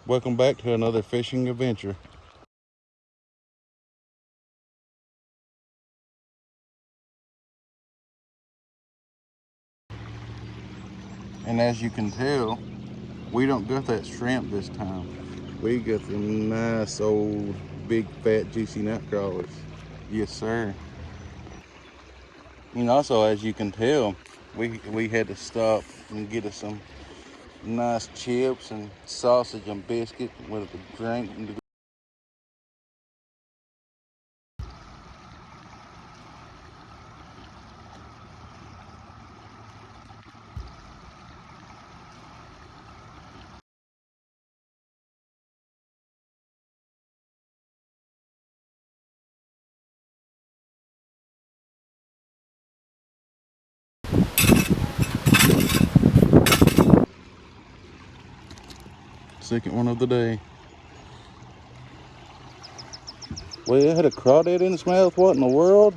Welcome back to another fishing adventure. And as you can tell, we don't got that shrimp this time. We got the nice old big fat juicy nut crawlers. Yes sir. And also, as you can tell, we had to stop and get us some nice chips and sausage and biscuit with a drink. Second one of the day. Well, it had a crawdad in its mouth. What in the world?